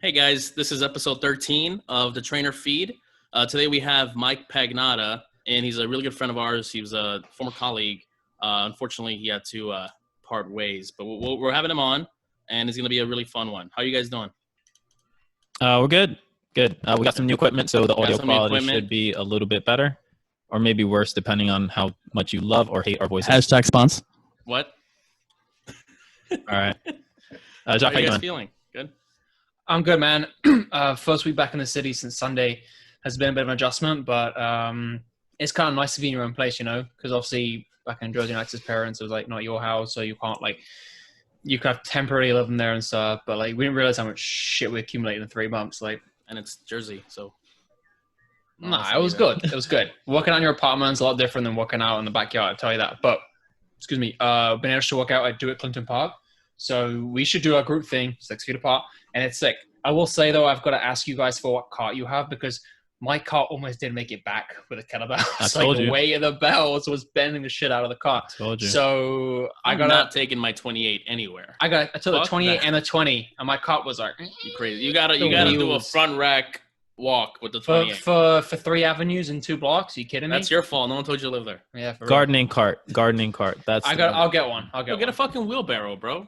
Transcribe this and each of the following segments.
Hey guys, this is episode 13 of the Trainer Feed. Today we have Mike Pagnotta, and he's a really good friend of ours. He was a former colleague. Unfortunately, he had to part ways, but we're having him on, and it's going to be a really fun one. How are you guys doing? We're good. Good. We got some new equipment, so the audio quality should be a little bit better, or maybe worse, depending on how much you love or hate our voices. Hashtag sponsor. What? All right. How are you guys feeling? Good? I'm good, man. First week back in the city since Sunday has been a bit of an adjustment, but it's kind of nice to be in your own place, you know, because obviously back in Jersey, Alex's parents, it was like not your house, so you can't you could have temporarily living there and stuff, but like we didn't realize how much shit we accumulated in 3 months, like. And it's Jersey, so. Nah, it was good. It was good. Working out in your apartment is a lot different than working out in the backyard, I'll tell you that. But, excuse me, been able to work out, I do at Clinton Park. So we should do our group thing, 6 feet apart. And it's sick. I will say, though, I've got to ask you guys for what cart you have because my cart almost didn't make it back with a kettlebell. It's like the weight of the bells was bending the shit out of the cart. I told you. So I'm not taking my 28 anywhere. I took the 28 and the 20, and my cart was like, you crazy. You gotta do a front rack walk with the 28. For 3 avenues and 2 blocks. Are you kidding me? That's your fault. No one told you to live there. Yeah, for Gardening cart. That's. I'll get one. Get a fucking wheelbarrow, bro.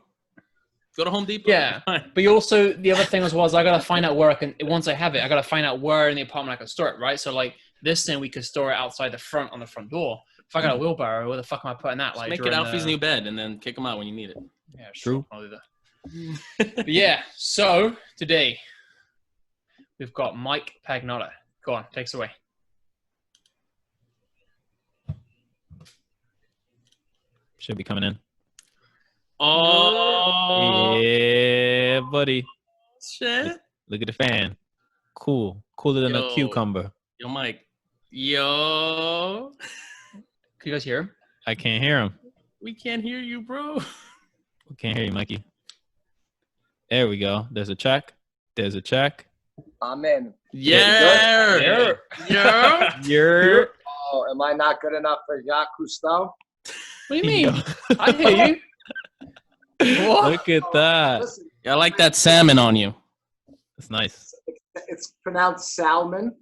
Go to Home Depot. Yeah, but you also, the other thing was I got to find out where I can, once I have it, I got to find out where in the apartment I can store it, right? So like this thing, we could store it outside the front on the front door. If I got a wheelbarrow, where the fuck am I putting that? Just make it Alfie's new bed and then kick him out when you need it. Yeah, true. I'll do that. But yeah, so today we've got Mike Pagnotta. Go on, take us away. Should be coming in. Oh yeah, buddy. Shit! Look at the fan. Cool, cooler than a cucumber. Yo, Mike. Yo. Can you guys hear him? I can't hear him. We can't hear you, bro. We can't hear you, Mikey. There we go. There's a check. I'm in. Yeah. You're. Oh, am I not good enough for Jacques Cousteau? What do you mean? I hear you. What? Look at that. Listen, I like that salmon on you. That's nice. it's pronounced salmon,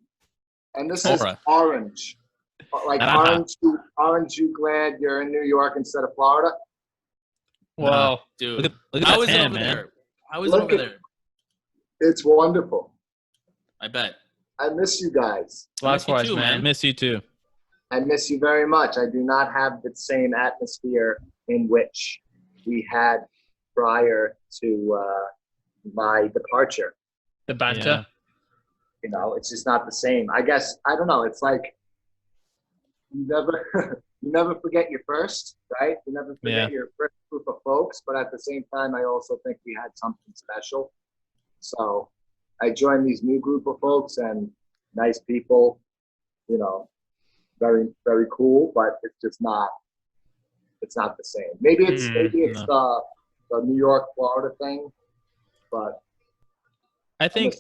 and this Cobra. is orange. Like aren't you glad you're in New York instead of Florida? Wow, dude. Look at How that is it tan, over man. there? How is it over there? It's wonderful. I bet. I miss you guys. Likewise, too, man. Miss you too. I miss you very much. I do not have the same atmosphere in which we had prior to my departure. The banter. Yeah. You know, it's just not the same. I guess, I don't know. It's like you never forget your first, right? You never forget your first group of folks. But at the same time, I also think we had something special. So I joined these new group of folks and nice people, you know, very, very cool, but it's not the same. Maybe it's the New York, Florida thing, but I think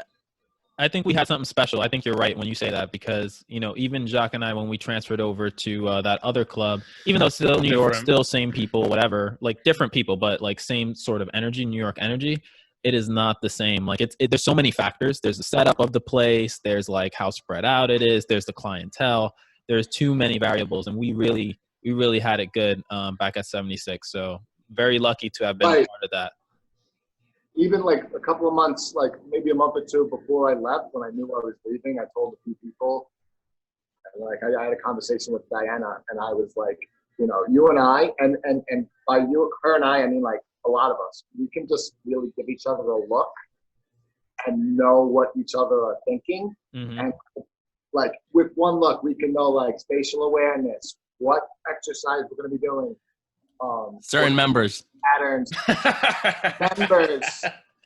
we had something special. I think you're right when you say that because, you know, even Jacques and I, when we transferred over to that other club, even though it's still New York, still same people, whatever, like different people, but like same sort of energy, New York energy, it is not the same. Like there's so many factors. There's the setup of the place. There's like how spread out it is. There's the clientele. There's too many variables. And we really had it good back at 76. So very lucky to have been a part of that. Even like a couple of months, like maybe a month or two before I left, when I knew I was leaving, I told a few people, and like I had a conversation with Diana, and I was like, you know, you and I, and by you, her and I mean like a lot of us, we can just really give each other a look and know what each other are thinking. Mm-hmm. And like with one look, we can know like spatial awareness, what exercise we're going to be doing. Certain members. Patterns,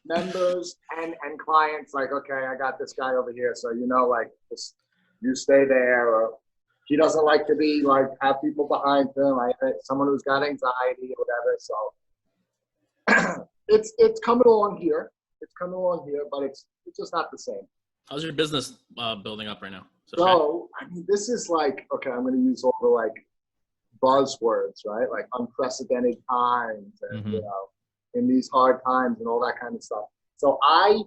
members and clients, like, okay, I got this guy over here. So, you know, like just you stay there, or he doesn't like to be like, have people behind him. Someone who's got anxiety or whatever. So it's coming along here. But it's just not the same. How's your business building up right now? So, I mean, this is like, okay, I'm going to use all the like buzzwords, right? Like unprecedented times and, you know, in these hard times and all that kind of stuff. So I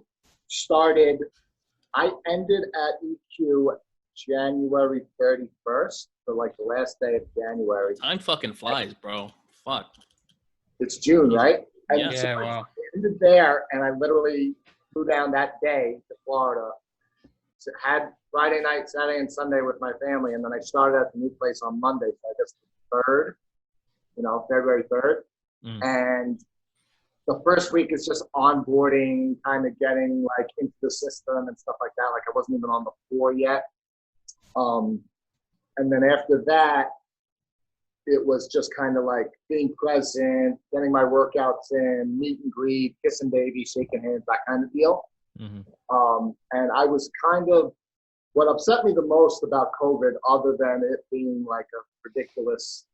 I ended at EQ January 31st, so like the last day of January. Time fucking flies, bro. Fuck. It's June, right? And Yeah. so Yeah, I wow. ended there, and I literally flew down that day to Florida. So had Friday night, Saturday, and Sunday with my family, and then I started at the new place on Monday, so I guess the 3rd, February 3rd. And the first week is just onboarding, kind of getting like into the system and stuff like that. Like I wasn't even on the floor yet. And then after that, it was just kind of like being present, getting my workouts in, meet and greet, kissing babies, shaking hands, that kind of deal. And I was kind of, what upset me the most about COVID, other than it being like a ridiculous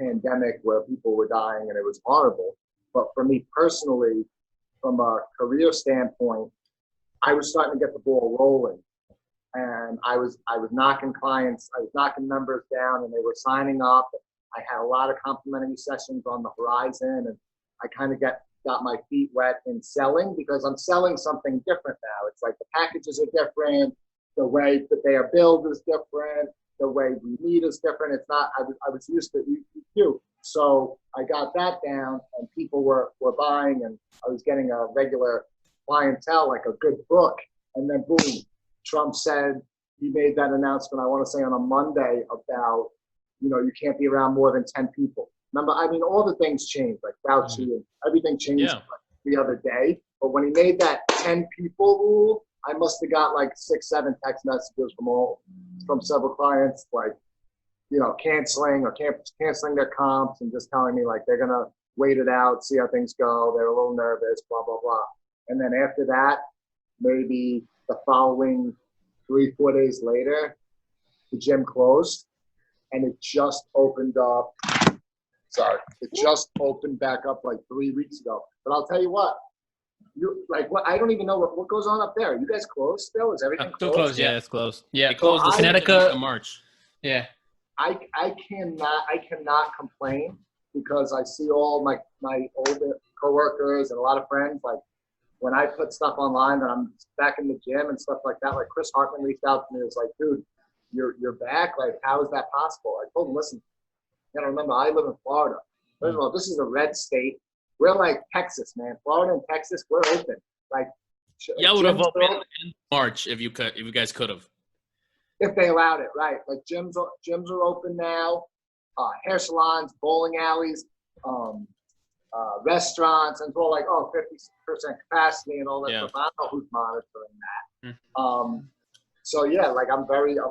pandemic where people were dying and it was horrible, but for me personally, from a career standpoint, I was starting to get the ball rolling. And I was knocking clients, I was knocking members down, and they were signing up. I had a lot of complimentary sessions on the horizon, and I kind of got my feet wet in selling, because I'm selling something different now. It's like the packages are different, the way that they are billed is different, the way we meet is different. It's not, I was used to EQ. So I got that down, and people were buying, and I was getting a regular clientele, like a good book. And then boom, Trump said, he made that announcement, I want to say on a Monday, about, you can't be around more than 10 people. Remember, I mean, all the things changed, like Fauci and everything changed like the other day. But when he made that 10 people rule, I must have got like 6, 7 text messages from several clients, like, canceling their comps and just telling me like they're going to wait it out, see how things go. They're a little nervous, blah, blah, blah. And then after that, maybe the following 3-4 days later, the gym closed, and it just opened up. It just opened back up like 3 weeks ago. But I'll tell you what, I don't even know what goes on up there. Are you guys closed still? Is everything Still closed? closed, yeah. It's closed. Yeah, It closed the Connecticut in March. Yeah. I cannot complain, because I see all my older coworkers and a lot of friends, like when I put stuff online and I'm back in the gym and stuff like that, like Chris Hartman reached out to me and was like, dude, you're back? Like, how is that possible? I told him, listen, you gotta remember, I live in Florida. First of all, this is a red state. We're like Texas, man. Florida and Texas, we're open. Like, yeah, would have opened in March if you guys could have. If they allowed it, right? Like gyms are open now, hair salons, bowling alleys, restaurants, and it's all like 50% capacity and all that stuff. I don't know who's monitoring that. So yeah, like I'm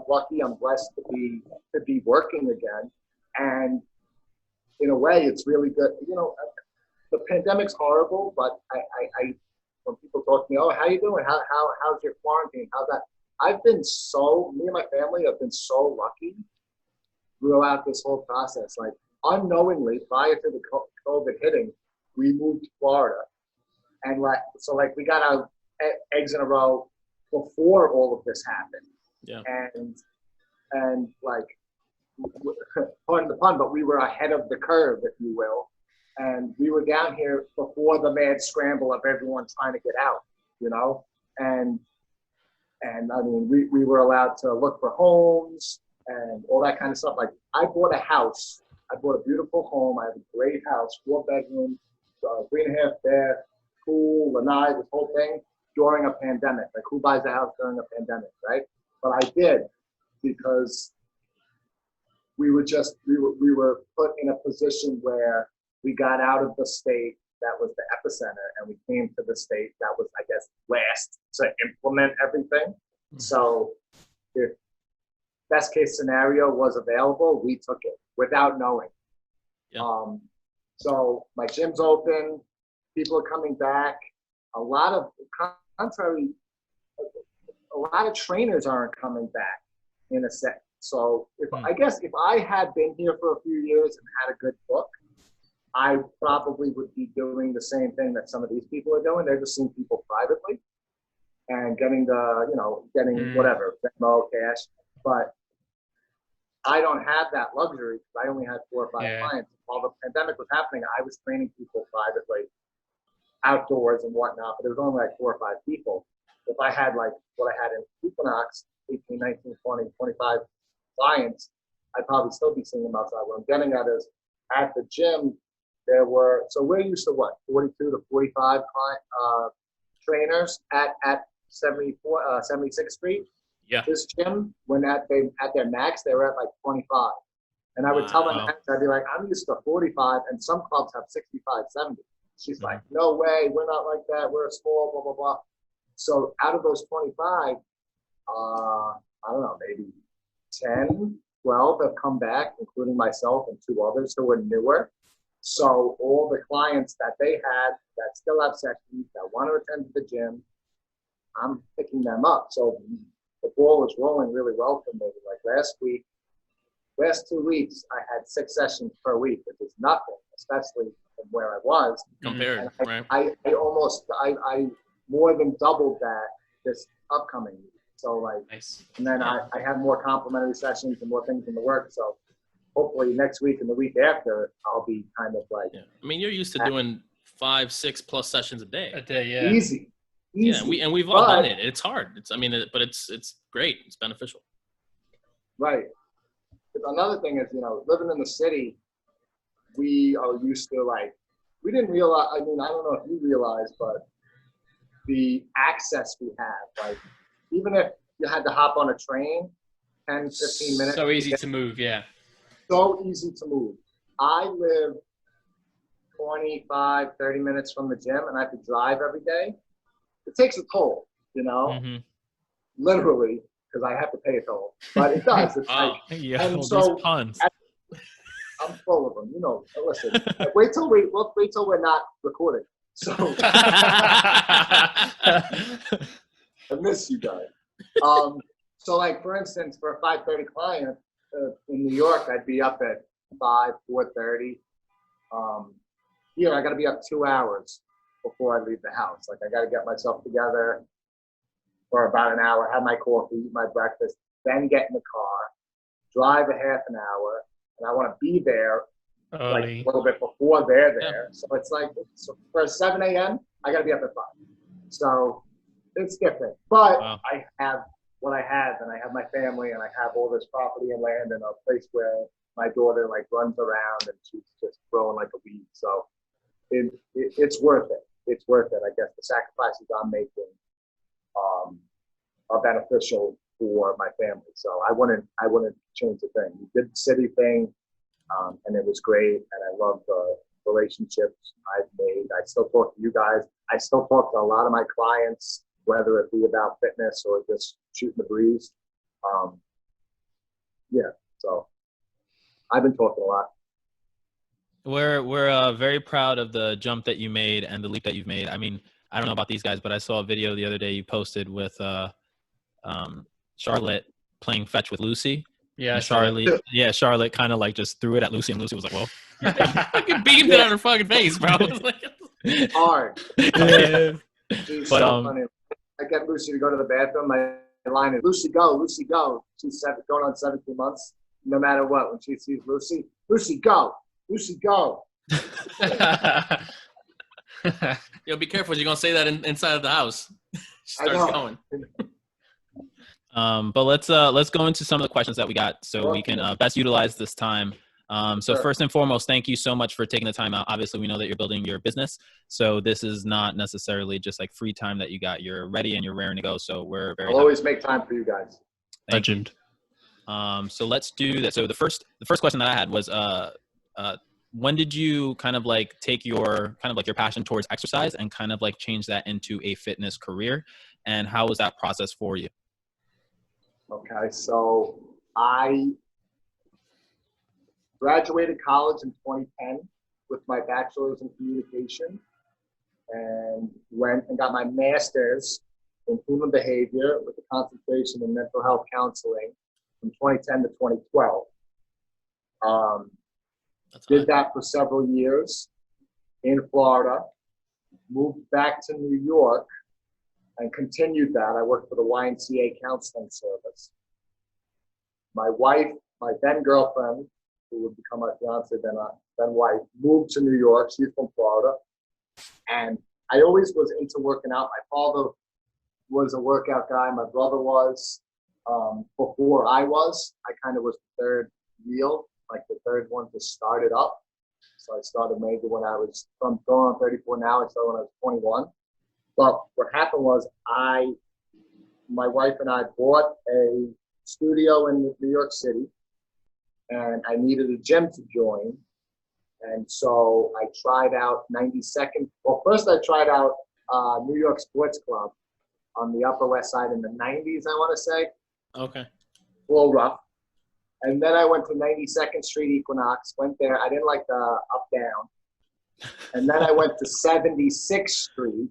lucky, I'm blessed to be working again, and in a way, it's really good. The pandemic's horrible, but I when people talk to me, how you doing? How's your quarantine? How's that? Me and my family have been so lucky throughout this whole process. Like unknowingly, prior to the COVID hitting, we moved to Florida, and we got our eggs in a row before all of this happened. Yeah. And like, pardon the pun, but we were ahead of the curve, if you will. And we were down here before the mad scramble of everyone trying to get out, And I mean, we were allowed to look for homes and all that kind of stuff. Like I bought a house. I bought a beautiful home. I have a great house, 4 bedrooms, 3.5 bath, pool, lanai, this whole thing during a pandemic. Like who buys a house during a pandemic, right? But I did, because we were put in a position where we got out of the state that was the epicenter, and we came to the state that was, I guess, last to implement everything. Mm-hmm. So if best case scenario was available, we took it without knowing. Yeah. So my gym's open, people are coming back. A lot of trainers aren't coming back in a set. So I guess if I had been here for a few years and had a good book, I probably would be doing the same thing that some of these people are doing. They're just seeing people privately and getting whatever, Venmo, cash. But I don't have that luxury, because I only had 4 or 5 clients. While the pandemic was happening, I was training people privately, outdoors and whatnot, but it was only like 4 or 5 people. if I had like what I had in Equinox, 18, 19, 20, 25 clients, I'd probably still be seeing them outside. What I'm getting at is at the gym, there were, so we're used to what, 42 to 45 trainers at 76th Street. Yeah. This gym, when at their max, they were at like 25. And I would tell them, I'd be like, I'm used to 45, and some clubs have 65, 70. She's like, no way, we're not like that. We're a small, blah, blah, blah. So out of those 25, I don't know, maybe 10, 12 have come back, including myself and 2 others who are newer. So all the clients that they had that still have sessions, that want to attend the gym, I'm picking them up. So the ball is rolling really well for me. Like last 2 weeks, I had 6 sessions per week, which is nothing, especially from where I was. Compared, right? I more than doubled that this upcoming week. So like, nice. And then I have more complimentary sessions and more things in the works. So hopefully next week and the week after, I'll be kind of like. Yeah. I mean, you're used to doing 5, 6 plus sessions a day. Yeah. Easy. Yeah, we've all done it. It's hard. But it's great. It's beneficial. Right. Another thing is, living in the city, we are used to like, we didn't realize, I don't know if you realize, but the access we have, like even if you had to hop on a train, 10, 15 minutes. So easy to move, yeah. So easy to move. I live 25, 30 minutes from the gym, and I have to drive every day. It takes a toll, literally, because I have to pay a toll. But it does. It's and so puns. I'm full of them. Listen, wait till we're not recording. So I miss you guys. So like for instance, for a 5:30 client in New York, I'd be up at 4:30. Here I got to be up 2 hours before I leave the house. Like I got to get myself together for about an hour, have my coffee, eat my breakfast, then get in the car, drive a half an hour, and I want to be there like a little bit before they're there. Yeah. So it's like for 7 a.m., I got to be up at 5. So it's different. But I have what I have, and I have my family, and I have all this property and land and a place where my daughter like runs around and she's just growing like a weed. So it's worth it. It's worth it. I guess the sacrifices I'm making are beneficial for my family. So I wouldn't change a thing. We did the city thing, and it was great. And I love the relationships I've made. I still talk to you guys. I still talk to a lot of my clients, whether it be about fitness or just shooting the breeze. So I've been talking a lot. We're very proud of the jump that you made and the leap that you've made. I mean, I don't know about these guys, but I saw a video the other day you posted with Charlotte playing fetch with Lucy. Yeah, Charlotte kind of like just threw it at Lucy, and Lucy was like, "Whoa!" Fucking beamed it on her fucking face, bro. Hard. Yeah. But funny. I get Lucy to go to the bathroom. My line is Lucy go, Lucy go. She's going on 17 months. No matter what, when she sees Lucy, Lucy go, Lucy go. Yo, be careful. You're gonna say that inside of the house. She starts going. But let's go into some of the questions that we got so we can best utilize this time. So first and foremost, thank you so much for taking the time out. Obviously, we know that you're building your business, so this is not necessarily just like free time that you got. You're ready and you're raring to go. So we're very. I'll always make time for you guys. Legend. So let's do that. So the first question that I had was, when did you kind of like take your kind of like your passion towards exercise and kind of like change that into a fitness career, and how was that process for you? Okay, so I graduated college in 2010 with my bachelor's in communication, and went and got my master's in human behavior with a concentration in mental health counseling from 2010 to 2012. Did that for several years in Florida, moved back to New York, and continued that. I worked for the YMCA counseling service. My wife, my then girlfriend, who would become my fiance, then wife, moved to New York. She's from Florida. And I always was into working out. My father was a workout guy. My brother was. Before I was the third wheel, like the third one to start it up. So I started major when I was, I'm going on 34 now, I started when I was 21. But what happened was my wife and I bought a studio in New York City, and I needed a gym to join. And so I tried out 92nd. Well, first I tried out New York Sports Club on the Upper West Side in the 90s, I want to say. Okay. A little rough. And then I went to 92nd Street Equinox, went there. I didn't like the up-down. And then I went to 76th Street.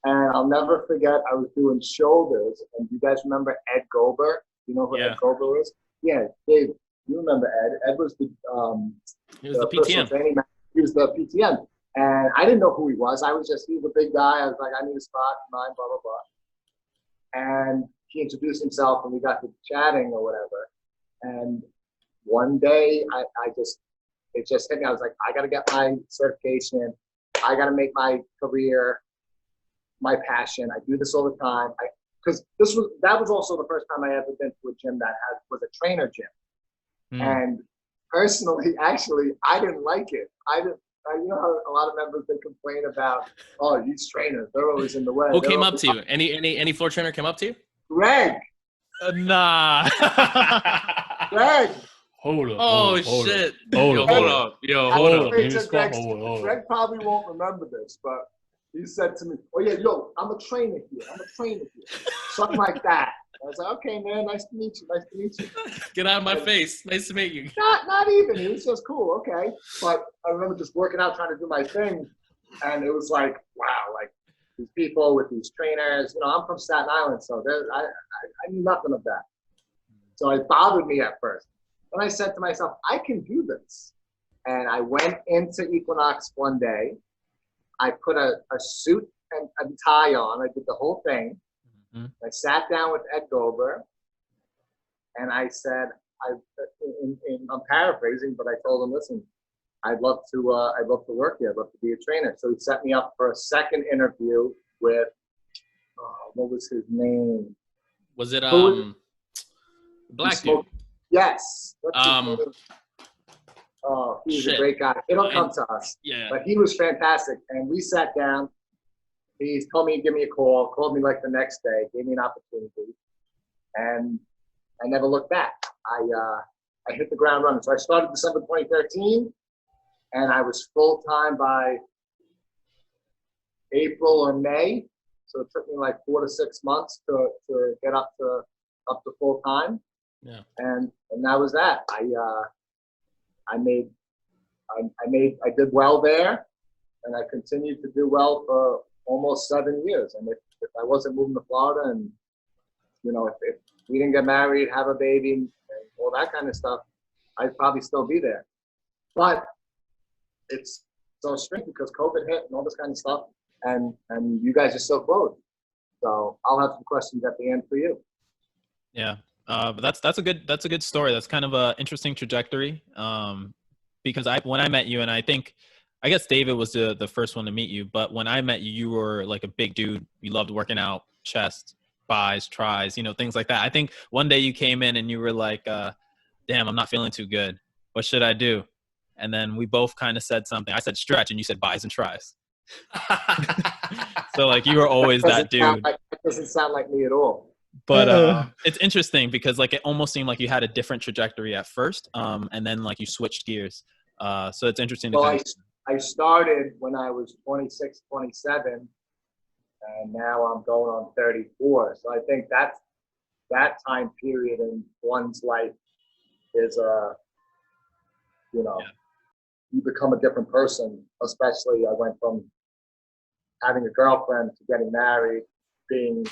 And I'll never forget, I was doing shoulders. And you guys remember Ed Gober? You know who Ed Gober is? Yeah, Dave, you remember Ed. Ed was he was the PTM. He was the PTM. And I didn't know who he was. He was a big guy. I was like, I need a spot, mine, blah, blah, blah. And he introduced himself, and we got to chatting or whatever. And one day, it just hit me. I was like, I got to get my certification. I got to make my career my passion. I do this all the time. Because that was also the first time I ever been to a gym that was a trainer gym. And personally, actually, I didn't like it. You know how a lot of members, they complain about, oh, these trainers, they're always in the way. Who came up to you? Any floor trainer came up to you? Greg. Nah. Greg. Hold up. Oh, shit. Hold up. Greg probably won't remember this, but he said to me, oh, yeah, yo, I'm a trainer here. Something like that. I was like, okay, man, nice to meet you. Get out of my face. Nice to meet you. Not even. It was just cool, okay. But I remember just working out, trying to do my thing, and it was like, wow, like these people with these trainers. You know, I'm from Staten Island, so I knew nothing of that. So it bothered me at first. Then I said to myself, I can do this. And I went into Equinox one day. I put a suit and a tie on. I did the whole thing. I sat down with Ed Gober, and I said, I'm paraphrasing, but I told him, listen, I'd love to work here. I'd love to be a trainer. So he set me up for a second interview with, what was his name? Was it black dude? Yes. He was a great guy. It'll come to us. Yeah. But he was fantastic, and we sat down. He told me to give me a call, called me like the next day, gave me an opportunity, and I never looked back. I hit the ground running. So I started December 2013, and I was full-time by April or May. So it took me like 4 to 6 months to get up to full-time. Yeah. And that was that. I did well there, and I continued to do well for almost 7 years. And if I wasn't moving to Florida, and you know, if we didn't get married, have a baby, and all that kind of stuff, I'd probably still be there. But it's so strange because COVID hit and all this kind of stuff, and you guys are still closed. So I'll have some questions at the end for you. Yeah. But that's a good story. That's kind of a interesting trajectory. Because when I met you, and I guess David was the first one to meet you, but when I met you, you were like a big dude. You loved working out, chest, bis, tris, you know, things like that. I think one day you came in and you were like, damn, I'm not feeling too good. What should I do? And then we both kind of said something. I said stretch, and you said bis and tris. So like you were always that dude. That doesn't sound like me at all. But it's interesting because like it almost seemed like you had a different trajectory at first, and then like you switched gears. So it's interesting. Well, I started when I was 26, 27, and now I'm going on 34. So I think that time period in one's life is you become a different person. Especially I went from having a girlfriend to getting married, being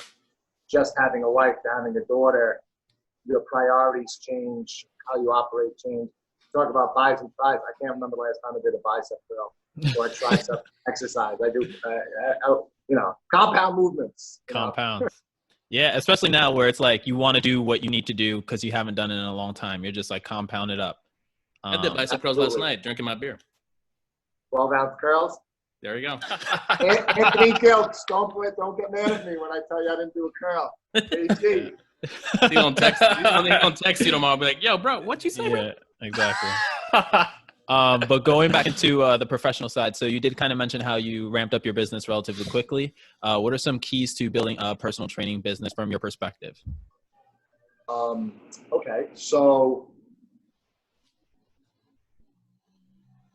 just having a wife to having a daughter. Your priorities change, how you operate change. Talk about bis and tris. I can't remember the last time I did a bicep curl or a tricep exercise. I do, compound movements. Compounds. Yeah, especially now where it's like you want to do what you need to do because you haven't done it in a long time. You're just like compound it up. I did bicep curls last night, drinking my beer. 12-ounce curls? There you go. Anthony Gilks, don't get mad at me when I tell you I didn't do a curl. AG. He's gonna text you tomorrow. Be like, "Yo, bro, what you say?" Yeah, exactly. But going back into the professional side, so you did kind of mention how you ramped up your business relatively quickly. What are some keys to building a personal training business from your perspective? Okay, so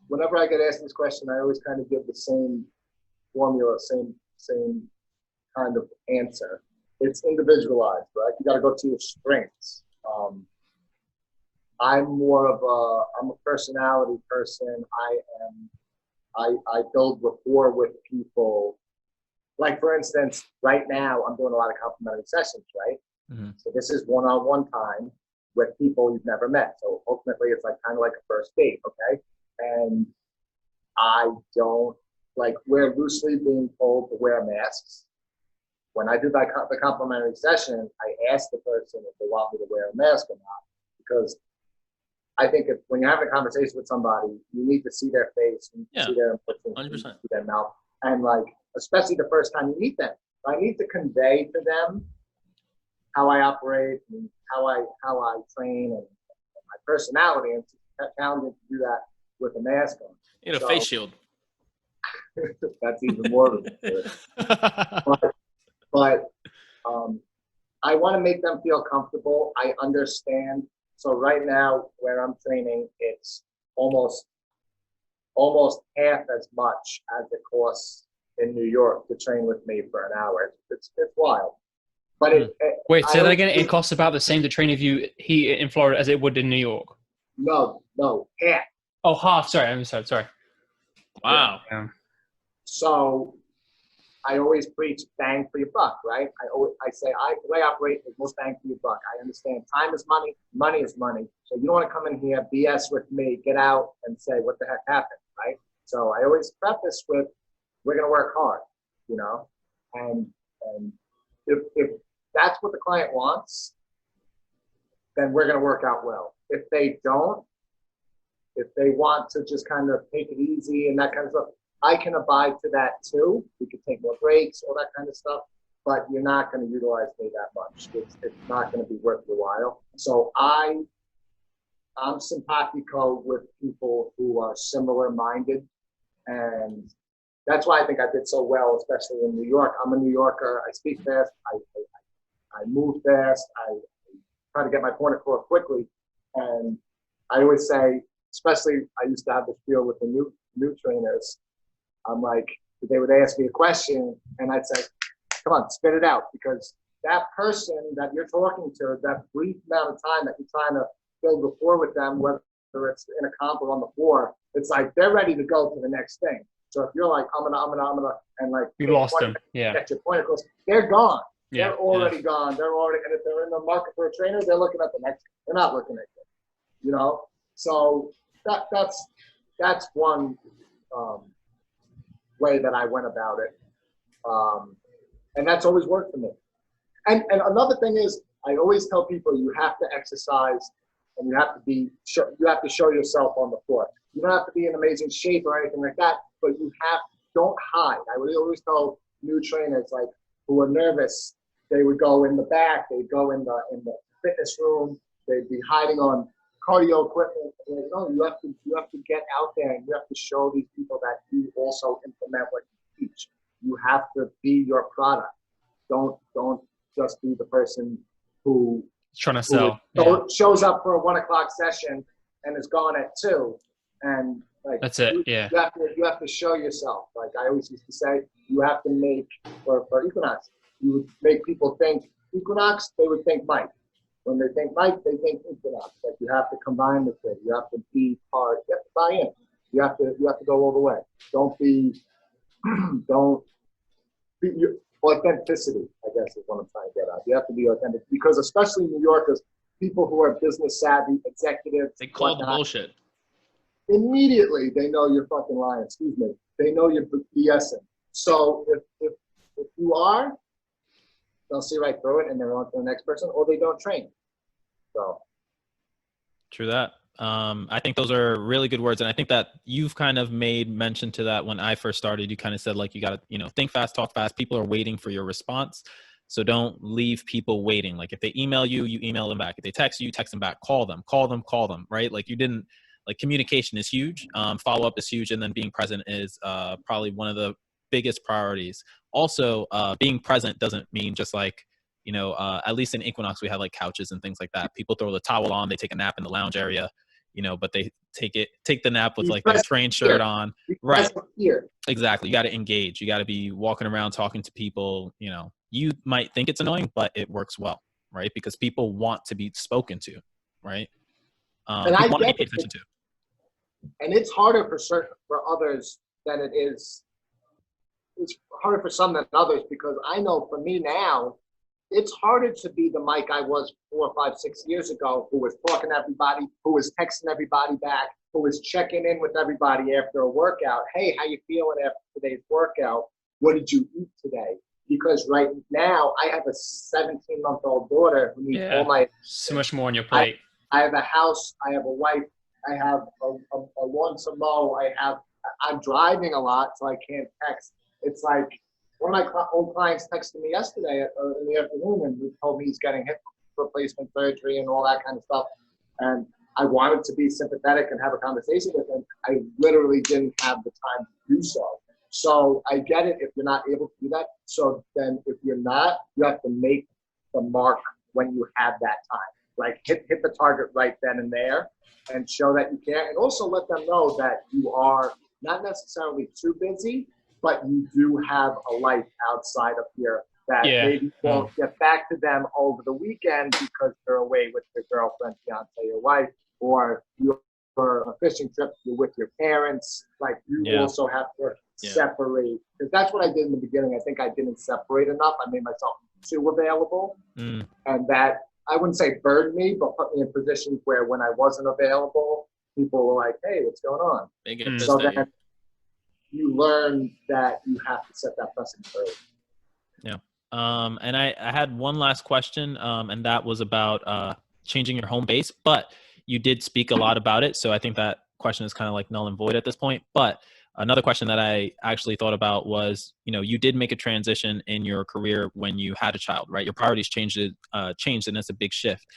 whenever I get asked this question, I always kind of give the same formula, same kind of answer. It's individualized, right? You got to go to your strengths. I'm a personality person. I build rapport with people. Like, for instance, right now I'm doing a lot of complimentary sessions, right? Mm-hmm. So this is one-on-one time with people you've never met. So ultimately it's like kind of like a first date, okay? And I don't, like, we're loosely being told to wear masks. When I do the complimentary session, I ask the person if they want me to wear a mask or not, because I think when you're having a conversation with somebody, you need to see their face, you need to see their emotions, 100%. See their mouth, and like, especially the first time you meet them, I need to convey to them how I operate and how I train and my personality, and it's challenging to do that with a mask on. You need a face shield. That's even more of it. But I want to make them feel comfortable. I understand. So right now, where I'm training, it's almost half as much as it costs in New York to train with me for an hour. It's wild. But wait, say that again. It costs about the same to train with you here in Florida as it would in New York. No, half. Oh, half. Sorry, I'm sorry. Wow. Yeah. So I always preach bang for your buck, right? I say the way I operate is most bang for your buck. I understand time is money, money is money. So you don't want to come in here, BS with me, get out and say what the heck happened, right? So I always preface with, we're gonna work hard, you know? And if that's what the client wants, then we're gonna work out well. If they don't, if they want to just kind of take it easy and that kind of stuff, I can abide to that too. We can take more breaks, all that kind of stuff, but you're not going to utilize me that much. It's not going to be worth your while. So I'm simpatico with people who are similar minded, and that's why I think I did so well, especially in New York. I'm a New Yorker. I speak fast. I move fast. I try to get my point across quickly, and I always say, especially I used to have this deal with the new trainers. I'm like, they would ask me a question and I'd say, come on, spit it out. Because that person that you're talking to, that brief amount of time that you're trying to build rapport with them, whether it's in a comp or on the floor, it's like they're ready to go to the next thing. So if you're like, I'm gonna, and like, you lost them. Yeah. Get your point across, they're gone. Yeah. They're already gone. They're already, and if they're in the market for a trainer, they're looking at the next, they're not looking at you, you know? So that's one, way that I went about it. And that's always worked for me. And another thing is, I always tell people you have to exercise and you have to show yourself on the floor. You don't have to be in amazing shape or anything like that, but don't hide. I would always tell new trainers like who are nervous, they would go in the back, they'd go in the fitness room, they'd be hiding on cardio equipment. No, you have to get out there and you have to show these people that you also implement what you teach. You have to be your product. Don't just be the person who trying to sell. Shows up for a 1 o'clock session and is gone at 2. And like that's it. You have to show yourself. Like I always used to say, you have to make for Equinox. You would make people think Equinox, they would think Mike. When they think Mike, they think Equinox. Like you have to combine the two. You have to be part. You have to buy in. You have to go all the way. Don't be your authenticity, I guess is what I'm trying to get at. You have to be authentic because especially New Yorkers, people who are business savvy, executives, they call the bullshit. Immediately they know you're fucking lying. Excuse me. They know you're BSing. So if you are, they'll see right through it and they're on to the next person, or they don't train. So true that. I think those are really good words. And I think that you've kind of made mention to that when I first started. You kind of said, like, you got to, think fast, talk fast. People are waiting for your response. So don't leave people waiting. Like, if they email you, you email them back. If they text you, text them back. Call them, right? Like, communication is huge. Follow-up is huge. And then being present is probably one of the biggest priorities. Also, being present doesn't mean just like, at least in Equinox, we have like couches and things like that. People throw the towel on, they take a nap in the lounge area, but they take the nap with like their train shirt on. Right. Exactly. You got to engage. You got to be walking around talking to people. You might think it's annoying, but it works well, right? Because people want to be spoken to, right? And I want to be get paid attention to. And it's harder for others than it is. It's harder for some than others, because I know for me now, it's harder to be the Mike I was 4, 5, 6 years ago, who was talking to everybody, who was texting everybody back, who was checking in with everybody after a workout. Hey, how you feeling after today's workout? What did you eat today? Because right now I have a 17-month-old daughter who needs all my. So much more on your plate. I have a house. I have a wife. I have a lawn to mow. I'm driving a lot, so I can't text. It's like, one of my old clients texted me yesterday in the afternoon, and he told me he's getting hip replacement surgery and all that kind of stuff. And I wanted to be sympathetic and have a conversation with him. I literally didn't have the time to do so. So I get it if you're not able to do that. So then if you're not, you have to make the mark when you have that time. Like hit the target right then and there and show that you can. And also let them know that you are not necessarily too busy, but you do have a life outside of here that maybe won't get back to them over the weekend because you're away with your girlfriend, fiance, or wife, or you're for a fishing trip, you're with your parents. Like you also have to separate, because that's what I did in the beginning. I think I didn't separate enough. I made myself too available, and that, I wouldn't say burdened me, but put me in positions where when I wasn't available, people were like, hey, what's going on? So then you learn that you have to set that precedent early. Yeah. And I had one last question, and that was about changing your home base, but you did speak a lot about it. So I think that question is kind of like null and void at this point. But another question that I actually thought about was, you did make a transition in your career when you had a child, right? Your priorities changed, and it's a big shift.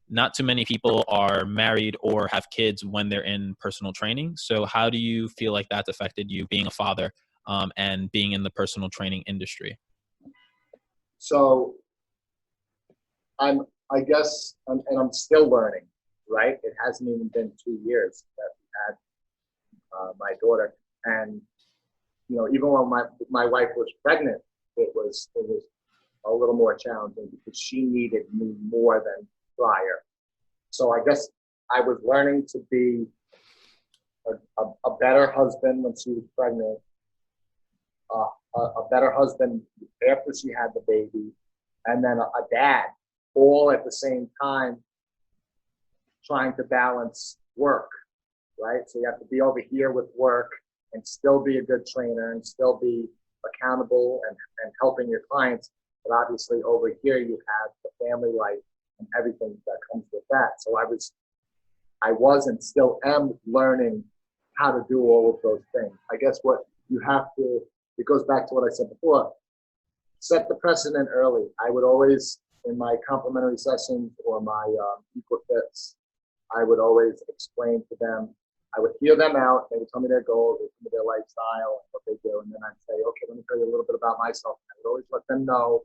Not too many people are married or have kids when they're in personal training. So how do you feel like that's affected you being a father and being in the personal training industry? So I guess, and I'm still learning, right? It hasn't even been 2 years that we had my daughter. And, even when my wife was pregnant, it was a little more challenging because she needed me more than prior. So I guess I was learning to be a better husband when she was pregnant, a better husband after she had the baby, and then a dad, all at the same time, trying to balance work, right? So you have to be over here with work and still be a good trainer and still be accountable and helping your clients. But obviously over here you have the family life and everything that comes with that. So I was and still am learning how to do all of those things. I guess what you have to, it goes back to what I said before, set the precedent early. I would always, in my complimentary sessions or my EquaFits, I would always explain to them, I would hear them out, they would tell me their goals, they would tell me their lifestyle, and what they do, and then I'd say, okay, let me tell you a little bit about myself. I would always let them know,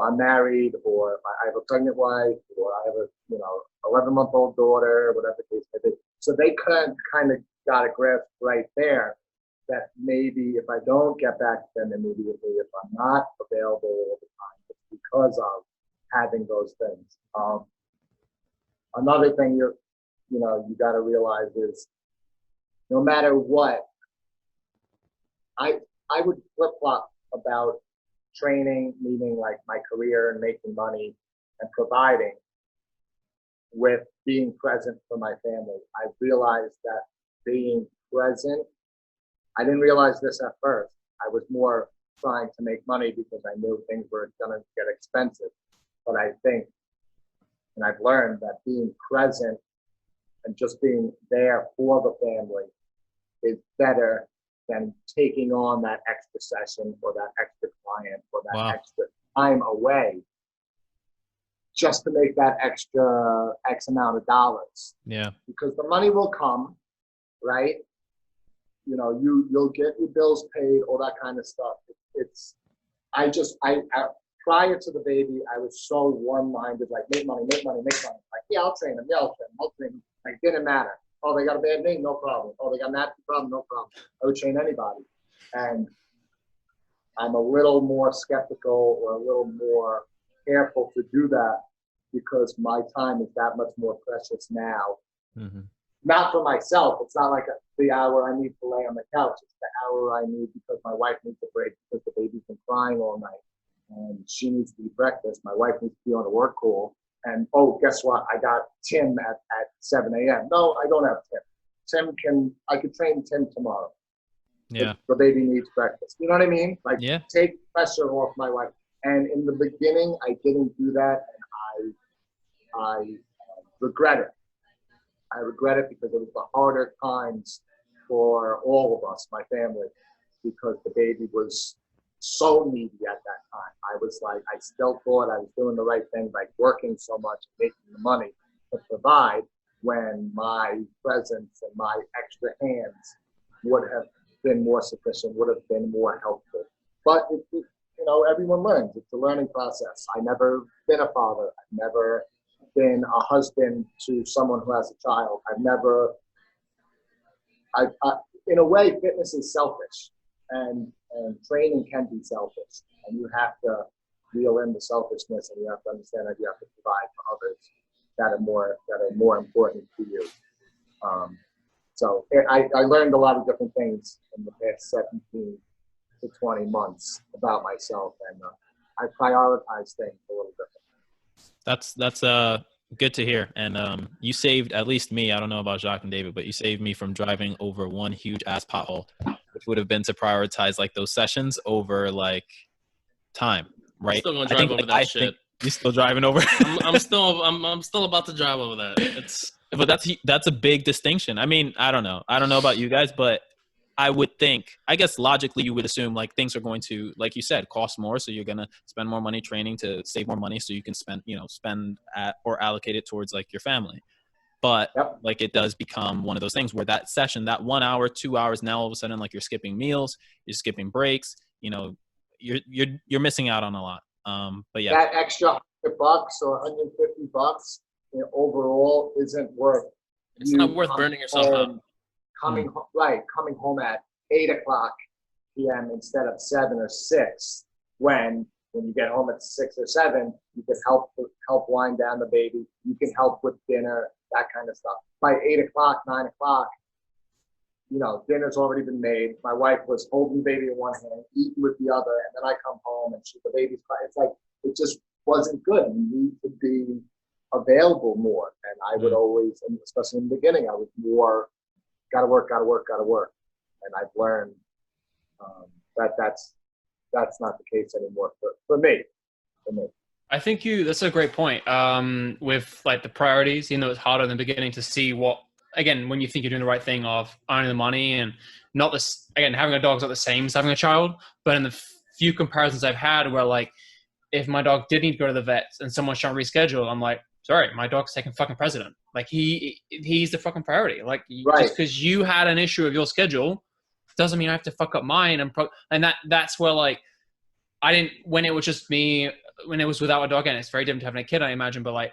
I'm married, or I have a pregnant wife, or I have a 11-month-old daughter, whatever the case may be. So they kind of got a grasp right there that maybe if I don't get back to them immediately, if I'm not available all the time, it's because of having those things. Another thing you got to realize is, no matter what, I would flip-flop about training, meaning like my career and making money and providing, with being present for my family. I realized that being present, I didn't realize this at first. I was more trying to make money because I knew things were going to get expensive. But I think, and I've learned, that being present and just being there for the family is better than taking on that extra session or that extra client or that extra time away just to make that extra X amount of dollars. Yeah. Because the money will come, right? You know, you'll get your bills paid, all that kind of stuff. I prior to the baby, I was so one-minded, like make money. Like, yeah, I'll train him. Like, didn't matter. Oh, they got a bad knee? No problem. Oh, they got an attitude problem? No problem. I would train anybody. And I'm a little more skeptical or a little more careful to do that because my time is that much more precious now. Mm-hmm. Not for myself. It's not like the hour I need to lay on the couch. It's the hour I need because my wife needs a break because the baby's been crying all night and she needs to eat breakfast. My wife needs to be on a work call. And, oh, guess what? I got Tim at 7 a.m. No, I don't have Tim. I could train Tim tomorrow. Yeah. The baby needs breakfast. You know what I mean? Like, yeah. Take pressure off my wife. And in the beginning, I didn't do that, and I regret it. I regret it because it was the harder times for all of us, my family, because the baby was so needy at that time. I was like, I still thought I was doing the right thing by working so much and making the money to provide when my presence and my extra hands would have been more sufficient, would have been more helpful. But, you know, everyone learns. It's a learning process. I've never been a father. I've never been a husband to someone who has a child. In a way, fitness is selfish. And training can be selfish, and you have to reel in the selfishness, and you have to understand that you have to provide for others that are more important to you. So I learned a lot of different things in the past 17 to 20 months about myself, and I prioritize things a little different. That's good to hear. And you saved at least me. I don't know about Jacques and David, but you saved me from driving over one huge ass pothole, which would have been to prioritize like those sessions over like time, right? Still gonna drive over that shit. You're still driving over. I'm still about to drive over that. But that's a big distinction. I mean, I don't know about you guys, but I would think, I guess logically you would assume like things are going to, like you said, cost more. So you're going to spend more money training to save more money so you can spend or allocate it towards like your family. But like it does become one of those things where that session, that 1 hour, 2 hours, now all of a sudden like you're skipping meals, you're skipping breaks, you know, you're missing out on a lot. But yeah, that extra $100 or $150, you know, overall isn't worth. It's not worth burning yourself up. Coming home at 8:00 p.m. instead of 7 or 6. When you get home at 6 or 7, you can help wind down the baby. You can help with dinner, that kind of stuff. By 8:00, 9:00, you know, dinner's already been made. My wife was holding the baby in one hand, eating with the other, and then I come home and the baby's crying. It's like it just wasn't good. You need to be available more. And I would always, and especially in the beginning, I was more. Gotta work. And I've learned that's not the case anymore for me. I think that's a great point. With like the priorities, you know, it's harder in the beginning to see what, again, when you think you're doing the right thing of earning the money and not this, again, having a dog's not the same as having a child, but in the few comparisons I've had where like, if my dog did need to go to the vet and someone's trying to reschedule, I'm like, sorry, my dog's taking fucking precedent. Like he's the fucking priority. Like just because you had an issue of your schedule doesn't mean I have to fuck up mine. And that's where like when it was just me, when it was without a dog, and it's very different to having a kid, I imagine. But like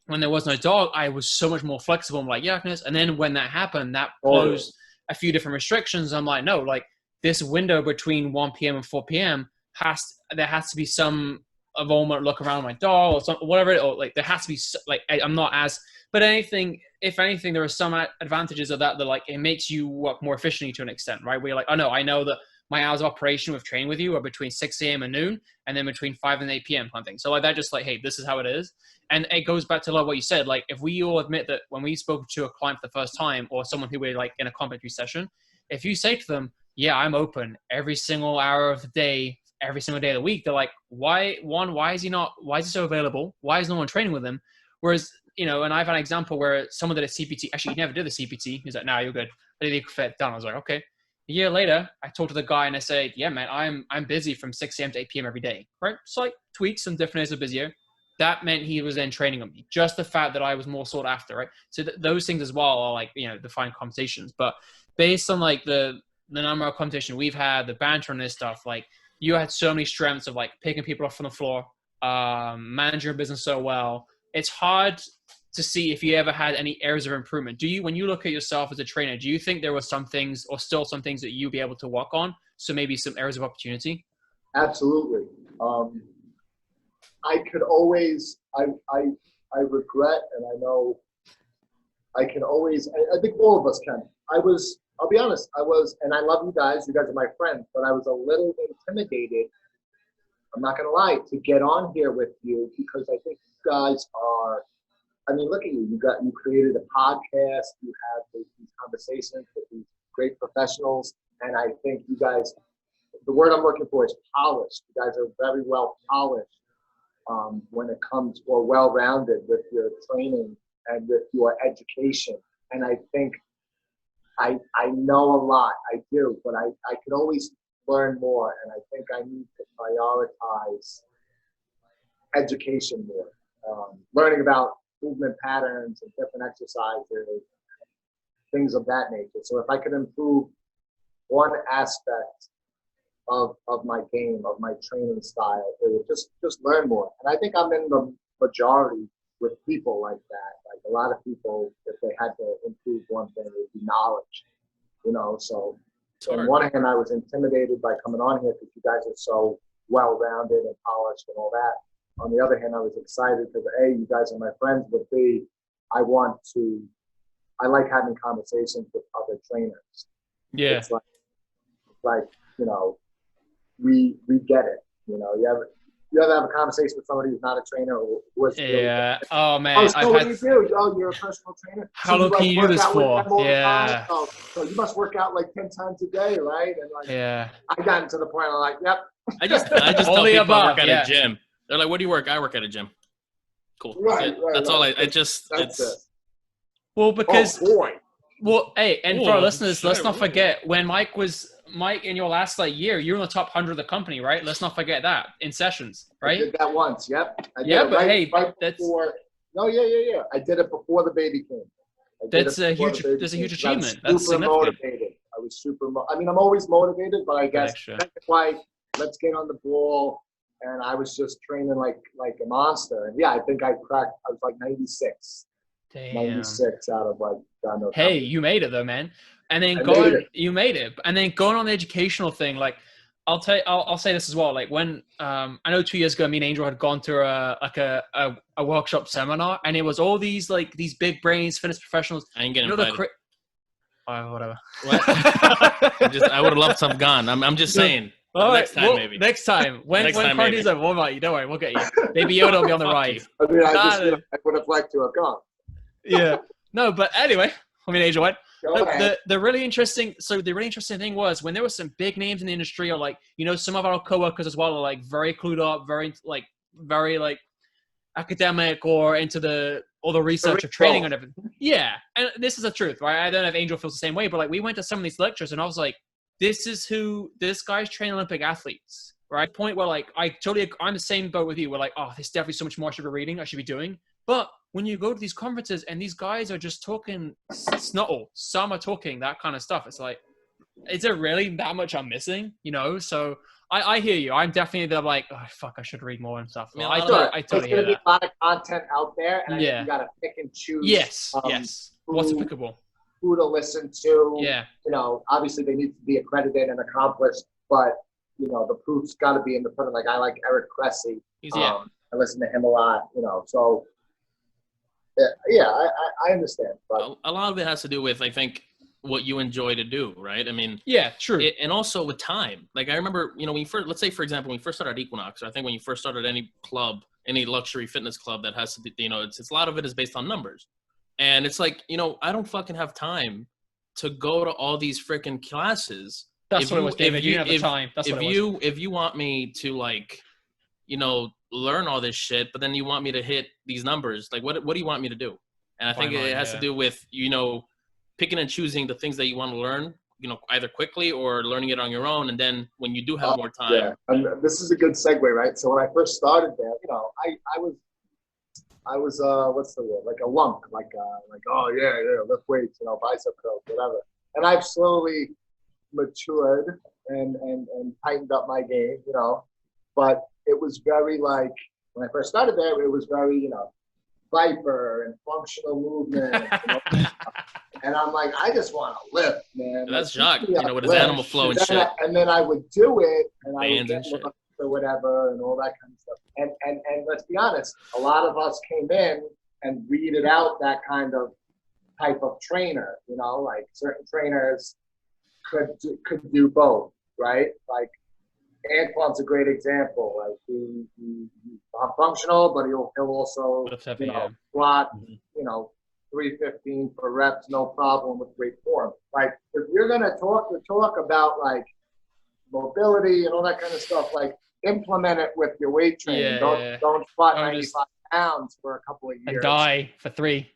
when there was no dog, I was so much more flexible. I'm like, yeah, I can. And then when that happened, that posed a few different restrictions. I'm like, no, like this window between 1 p.m. and 4 p.m. there has to be some a moment look around my dog or something, whatever, or like there has to be like I'm not as, but if anything, there are some advantages of that like it makes you work more efficiently to an extent, right? Where you're like, oh no, I know that my hours of operation with training with you are between 6 a.m. and noon, and then between 5 and 8 p.m. kind of thing. So like that, just like, hey, this is how it is. And it goes back to what you said. Like if we all admit that when we spoke to a client for the first time or someone who we're like in a complimentary session, if you say to them, yeah, I'm open every single hour of the day, every single day of the week, they're like, why is he so available? Why is no one training with him? Whereas you know, and I've had an example where someone did a CPT. Actually, he never did the CPT. He's like, "No, you're good." But he fit done. I was like, "Okay." A year later, I talked to the guy and I said, "Yeah, man, I'm busy from 6 a.m. to 8 p.m. every day." Right? Slight tweaks and different days are busier. That meant he was then training on me. Just the fact that I was more sought after, right? So those things as well are like, you know, define conversations. But based on like the number of conversations we've had, the banter and this stuff, like you had so many strengths of like picking people off from the floor, managing your business so well. It's hard to see if you ever had any areas of improvement. Do you, when you look at yourself as a trainer, do you think there were some things or still some things that you'd be able to work on? So maybe some areas of opportunity? Absolutely. I could always, I regret, and I know I can always, I think all of us can. I'll be honest, and I love you guys are my friends, but I was a little intimidated, I'm not gonna lie, to get on here with you because I think you guys are, I mean, look at you, you created a podcast, you have these conversations with these great professionals, and I think you guys, the word I'm looking for is polished. You guys are very well polished. When it comes, or well-rounded with your training and with your education. And I think I know a lot, I do, but I could always learn more. And I think I need to prioritize education more. Learning about movement patterns and different exercises, things of that nature. So if I could improve one aspect of my game, of my training style, it would just learn more. And I think I'm in the majority with people like that. Like a lot of people, if they had to improve one thing, it would be knowledge, you know? So on one hand, I was intimidated by coming on here because you guys are so well-rounded and polished and all that. On the other hand, I was excited because A, you guys are my friends, but B, I like having conversations with other trainers. Yeah. It's like, you know, we get it. You know, you ever have a conversation with somebody who's not a trainer or who is yeah. Oh man. Oh, so what do you do? Oh, you're a personal trainer. How long can you do this for? Yeah. So you must work out like 10 times a day, right? And like, yeah. I got to the point I'm like, yep. I just tell people I work at a gym. They're like, "Where do you work?" I work at a gym. Cool. Right. That's all. It's it. Well, because boy. Well, hey, and for our listeners, let's not forget when Mike in your last year, you were in the top 100 of the company, right? Let's not forget that in sessions, right? I did that once. Yep. Before. No, yeah. I did it before the baby came. That's a huge achievement. That's super motivated. I was I mean, I'm always motivated, but I guess that's why let's get on the ball. And I was just training like a monster. And yeah, I think I was like 96. Damn. 96 out of like, God knows. Hey, you made it though, man. And then you made it. And then going on the educational thing, like I'll say this as well. Like when I know 2 years ago, me and Angel had gone to a workshop seminar, and it was all these big brains, fitness professionals. I ain't getting invited. Whatever. What? I would have loved to have gone. I'm just saying. Next time, maybe. Next time. When Cardi's over, we'll invite you. Don't worry, we'll get you. Baby Yoda will be on the ride. I mean, I would have liked to have gone. Yeah. No, but anyway, I mean, Angel, what? The really interesting thing was when there were some big names in the industry, or like, you know, some of our coworkers as well are like very clued up, very academic or into all the research of training and everything. Yeah. And this is the truth, right? I don't know if Angel feels the same way, but like we went to some of these lectures and I was like, this guy's training Olympic athletes, right? Point where like, I'm the same boat with you. We're like, oh, there's definitely so much more I should be reading, I should be doing. But when you go to these conferences and these guys are just talking snottle, some are talking that kind of stuff. It's like, is there really that much I'm missing? You know? So I hear you. I'm definitely like, oh, fuck, I should read more and stuff. I totally hear that. There's going to be a lot of content out there, and I think you got to pick and choose. Yes. What's applicable? Who to listen to. Yeah. You know, obviously they need to be accredited and accomplished, but, you know, the proof's got to be in the pudding. Like I like Eric Cressy. I listen to him a lot, you know, so. Yeah, I understand. But a lot of it has to do with, I think, what you enjoy to do, right? I mean, yeah, true. And also with time. Like I remember, you know, let's say, for example, when you first started Equinox, or I think when you first started any club, any luxury fitness club that has to be, you know, it's a lot of it is based on numbers. And it's like, you know, I don't fucking have time to go to all these freaking classes. That's what it was, David. You didn't have the time. That's what it was. If you want me to, like, you know, learn all this shit, but then you want me to hit these numbers. Like, what do you want me to do? And I think it has to do with, you know, picking and choosing the things that you want to learn, you know, either quickly or learning it on your own. And then when you do have more time. Yeah, and this is a good segue, right? So when I first started there, you know, I was what's the word? Like a lunk, like oh yeah, lift weights, you know, bicep curls, whatever. And I've slowly matured and tightened up my game, you know. But it was very like when I first started there, it was very, you know, Viper and functional movement, you know? And I'm like, I just want to lift, man. Yeah, that's like, Jacques, you know, with his animal flow and shit. And then I would do it, and I would Bands get or whatever, and all that kind of stuff. And let's be honest, a lot of us came in and weeded out that kind of type of trainer. You know, like certain trainers could do both, right? Like Antoine's a great example. Like he's functional, but he'll also squat, you know, 315 for reps, no problem, with great form. Like if you're gonna talk about like mobility and all that kind of stuff, like implement it with your weight training. Don't squat 95 pounds for a couple of years and die for 3.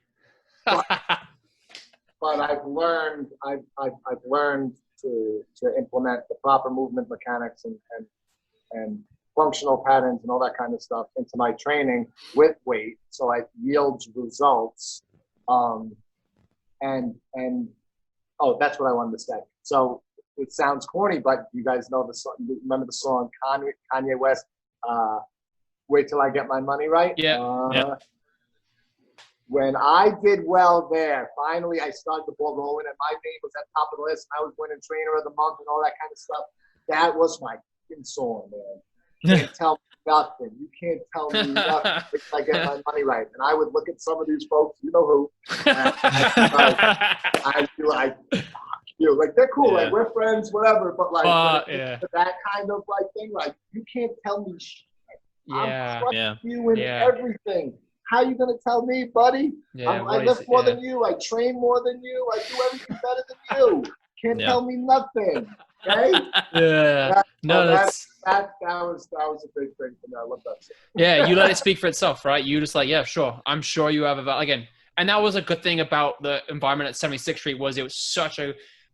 but I've learned to implement the proper movement mechanics and functional patterns and all that kind of stuff into my training with weight, so it yields results. That's what I wanted to say. So it sounds corny, but you guys know the song. Remember the song Kanye West, "Wait Till I Get My Money Right"? Yeah. When I did well there, finally I started the ball rolling, and my name was at the top of the list. I was winning Trainer of the Month and all that kind of stuff. That was my fucking song, man. You can't tell me nothing. You can't tell me nothing if I get my money right. And I would look at some of these folks, you know who, and I'd be like, fuck you. Like, they're cool. Like, we're friends, whatever. But, like, that kind of, like, thing, like, you can't tell me shit. I'm trusting you in everything. How you going to tell me, buddy? I lift more than you. I train more than you. I do everything better than you. Can't tell me nothing. Okay? That was a big thing for me. I love that shit. Yeah, you let it speak for itself, right? You just like, yeah, sure. I'm sure you have again. And that was a good thing about the environment at 76th Street was it was such a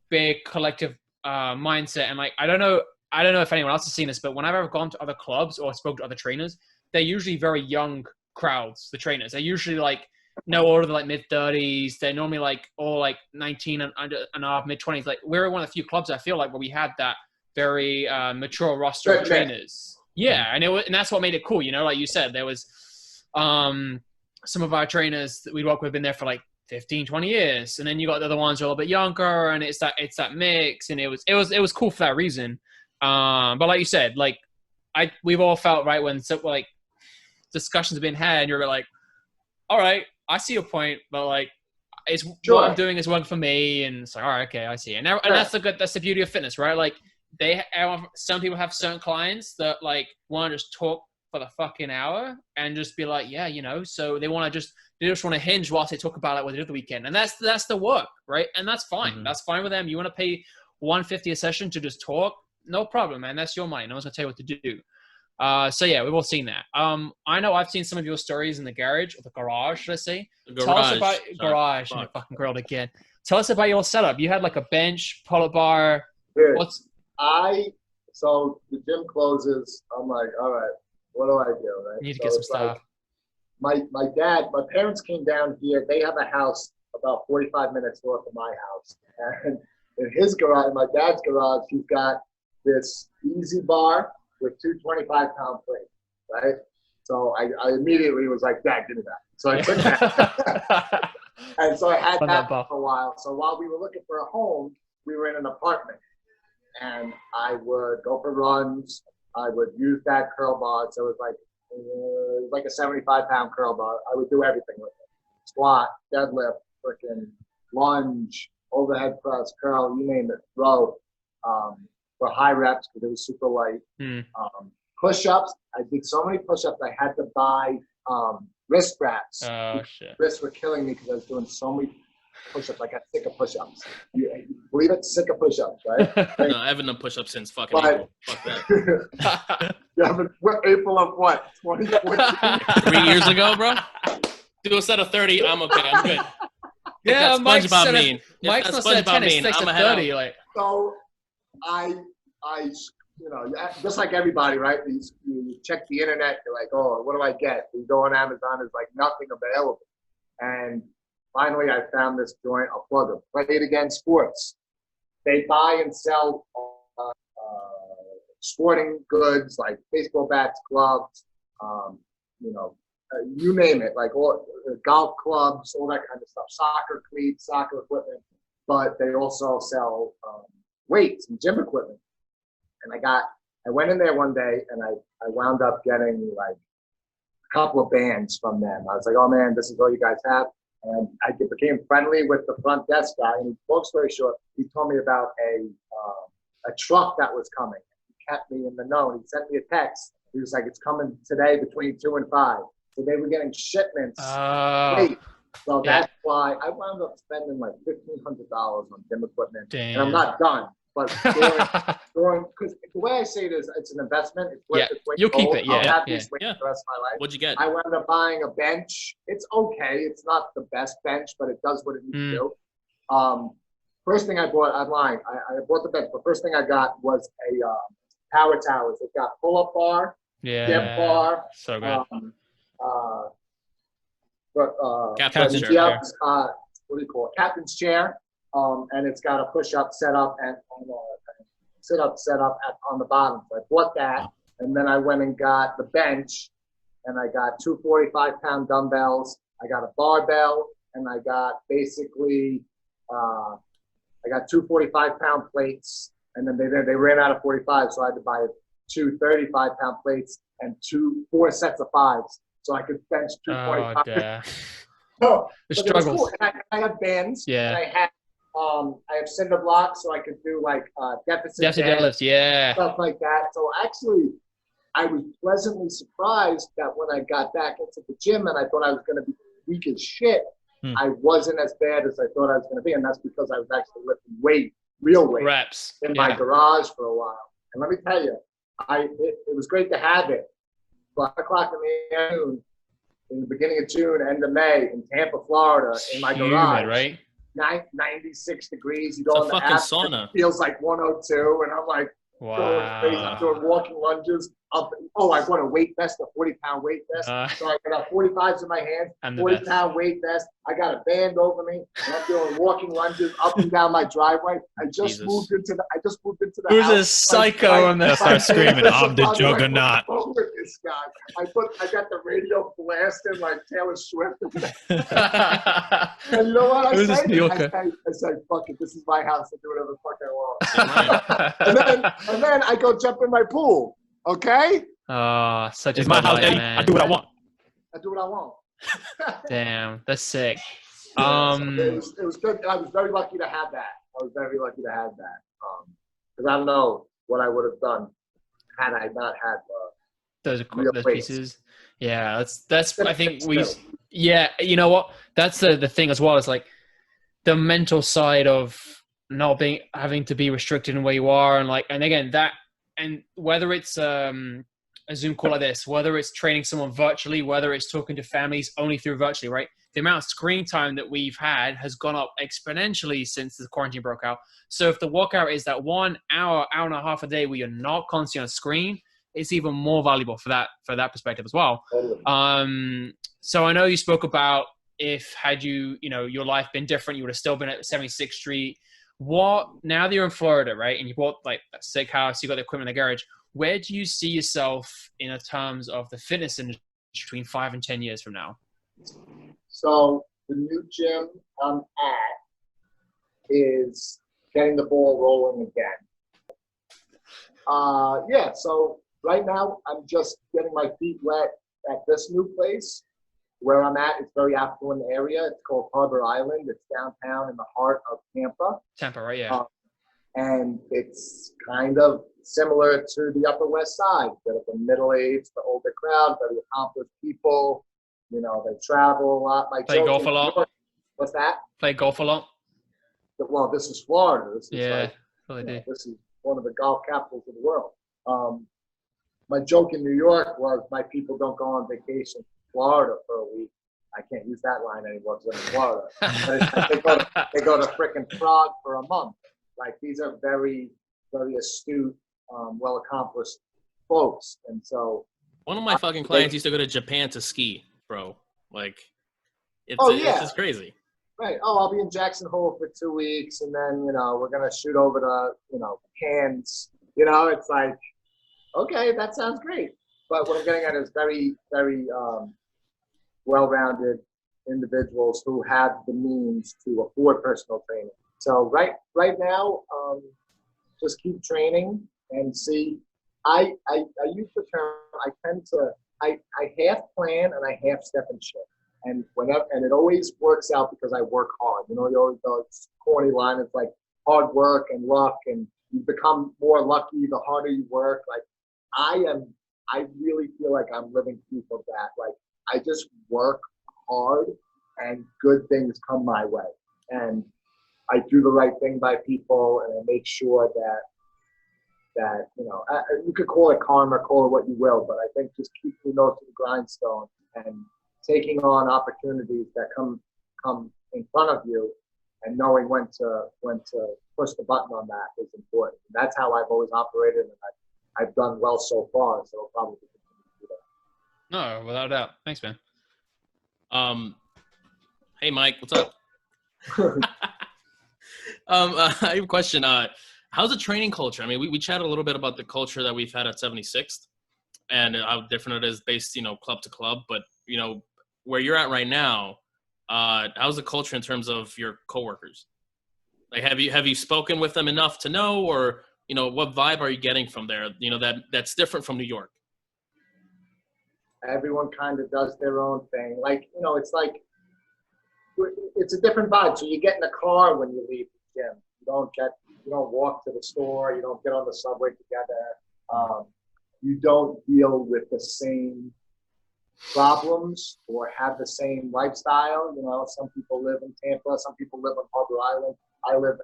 big collective mindset. And like, I don't know if anyone else has seen this, but whenever I've gone to other clubs or spoke to other trainers, they're usually very young crowds. The trainers, they're usually like no older than like mid-30s. They're normally like all like 19 and under and half, mid-20s. Like we're one of the few clubs I feel like where we had that very mature roster of trainers. Yeah, and that's what made it cool. You know, like you said, there was some of our trainers that we'd work with been there for like 15, 20 years, and then you got the other ones who are a little bit younger, and it's that mix, and it was cool for that reason. But like you said, like we've all felt right when like discussions have been had, and you're like, all right, I see your point, but like, it's what I'm doing is working for me, and it's like, all right, okay, I see. And that's the beauty of fitness, right? Like some people have certain clients that like want to just talk for the fucking hour and just be like, yeah, you know, so they just want to hinge whilst they talk about it what they did the weekend, and that's the work, right? And that's fine. Mm-hmm. That's fine with them. You want to pay $150 a session to just talk, no problem, man. That's your money. No one's gonna tell you what to do. So yeah, we've all seen that. I know I've seen some of your stories in the garage or the garage, should I say? Tell us about garage. And fucking grilled again. Tell us about your setup. You had like a bench, pull-up bar. Dude, so the gym closes. I'm like, all right, what do I do? Right? You need to get some stuff. Like, my parents came down here. They have a house about 45 minutes north of my house. And in his garage, my dad's garage, he's got this easy bar with two 25-pound plates, right? So I immediately was like, Dad, give me that. So I took that. And so I had that for a while. So while we were looking for a home, we were in an apartment. And I would go for runs. I would use that curl bar. So it was like a 75-pound curl bar. I would do everything with it. Squat, deadlift, freaking lunge, overhead press, curl, you name it, row. For high reps because it was super light. Push-ups. I did so many push-ups. I had to buy wrist wraps. Oh, shit. Wrists were killing me because I was doing so many push-ups. I got sick of push-ups. You believe it? Sick of push-ups, right? No, I haven't done push-ups since fucking April. Fuck that. You haven't, April of what? 2014? 3 years ago, bro. Do a set of 30. I'm okay. I'm good. Yeah, Mike's SpongeBob mean. Mike's not said 10. It's 30. Like. So I, you know, just like everybody, right? You check the internet. You're like, oh, what do I get? You go on Amazon. There's like nothing available. And finally, I found this joint. I'll plug it. Play It Again Sports. They buy and sell sporting goods like baseball bats, gloves, you know, you name it, like all golf clubs, all that kind of stuff, soccer cleats, soccer equipment. But they also sell weights and gym equipment. And I went in there one day and I wound up getting like a couple of bands from them. I was like, oh man, this is all you guys have. And I became friendly with the front desk guy. And long story short, he told me about a truck that was coming. He kept me in the know. He sent me a text. He was like, it's coming today between 2 and 5. So they were getting shipments late. So that's why I wound up spending like $1,500 on gym equipment. Damn. And I'm not done. But because the way I say it is, it's an investment. It's worth its weight. You'll keep it. I'll have this weight for the rest of my life. What'd you get? I wound up buying a bench. It's okay. It's not the best bench, but it does what it needs to do. First thing I bought online, I bought the bench. The first thing I got was a power towers. It got pull-up bar, dip bar. So good. Captain's chair. What do you call it? Captain's chair. And it's got a push-up set up and sit-up set up on the bottom. So I bought that, and then I went and got the bench, and I got 2 45-pound dumbbells. I got a barbell, and I got basically I got 2 45-pound plates, and then they ran out of 45, so I had to buy 2 35-pound plates and 4 sets of 5s, so I could bench 2 45. The struggle. Cool. I have bands. Yeah. And I have cinder blocks, so I could do like deficit deadlifts, stuff like that. So actually, I was pleasantly surprised that when I got back into the gym and I thought I was going to be weak as shit, I wasn't as bad as I thought I was going to be, and that's because I was actually lifting real weight, reps in my garage for a while. And let me tell you, it was great to have it. But 5 o'clock in the afternoon, in the beginning of June, end of May, in Tampa, Florida, in my garage, right? 96 degrees. You go in the fucking sauna. It feels like 102, and I'm like, going crazy. I'm doing walking lunges. I bought a weight vest, a 40-pound weight vest. So I got 45s in my hand, 40-pound weight vest. I got a band over me, and I'm doing walking lunges up and down my driveway. I just moved into the Who's house. a psycho on the start screaming, I'm the juggernaut. With this guy. I got the radio blasting like Taylor Swift. And you know what I say, fuck it, this is my house. I do whatever the fuck I want. and then I go jump in my pool. Okay? Such it's my house, man. I do what I want. I do what I want. Damn, that's sick. It was good. I was very lucky to have that. Because I don't know what I would have done had I not had those pieces. Yeah, that's I think you know what? That's the thing as well. It's like the mental side of not having to be restricted in where you are, and again that. And whether it's a Zoom call like this, whether it's training someone virtually, whether it's talking to families only through virtually, right? The amount of screen time that we've had has gone up exponentially since the quarantine broke out. So if the workout is that 1 hour, hour and a half a day where you're not constantly on a screen, it's even more valuable for that perspective as well. So I know you spoke about had your life been different, you would have still been at 76th Street. Now that you're in Florida, right, and you bought like a sick house, you got the equipment in the garage, where do you see yourself in terms of the fitness industry between 5 and 10 years from now? So the new gym I'm at is getting the ball rolling again. So right now I'm just getting my feet wet at this new place. Where I'm at, it's a very affluent area. It's called Harbor Island. It's downtown in the heart of Tampa. Tampa, right? Yeah. And it's kind of similar to the Upper West Side. You've got the middle-aged, the older crowd, very accomplished people. You know, they travel a lot. They golf a lot. What's that? Play golf a lot? Well, this is Florida. This is really do. This is one of the golf capitals of the world. My joke in New York was my people don't go on vacation to Florida for a week. I can't use that line anymore because I'm in Florida. But they go to frickin' Prague for a month. Like, these are very, very astute, well-accomplished folks. And so one of my fucking clients used to go to Japan to ski, bro. Like, it's just crazy. Right. Oh, I'll be in Jackson Hole for 2 weeks, and then, we're going to shoot over to, Cairns. It's like, okay, that sounds great. But what I'm getting at is very, very well-rounded individuals who have the means to afford personal training. So right now, just keep training and see. I use the term, I half plan and I half step and shit. And it always works out because I work hard. You always go, it's a corny line. It's like hard work and luck, and you become more lucky the harder you work. Like, I really feel like I'm living proof of that. Like, I just work hard and good things come my way. And I do the right thing by people, and I make sure that you could call it karma, call it what you will, but I think just keep your nose to the grindstone and taking on opportunities that come in front of you, and knowing when to push the button on that is important. And that's how I've always operated, and I've done well so far. So I'll probably continue to do that. No, without a doubt. Thanks, man. Hey, Mike, what's up? I have a question. How's the training culture? I mean, we chatted a little bit about the culture that we've had at 76th and how different it is based, club to club. But, where you're at right now, how's the culture in terms of your coworkers? Like, have you spoken with them enough to know, or, what vibe are you getting from there, that's different from New York? Everyone kind of does their own thing. Like, it's like, it's a different vibe. So you get in a car when you leave the gym. You don't walk to the store. You don't get on the subway together. You don't deal with the same problems or have the same lifestyle. Some people live in Tampa. Some people live on Harbor Island. I live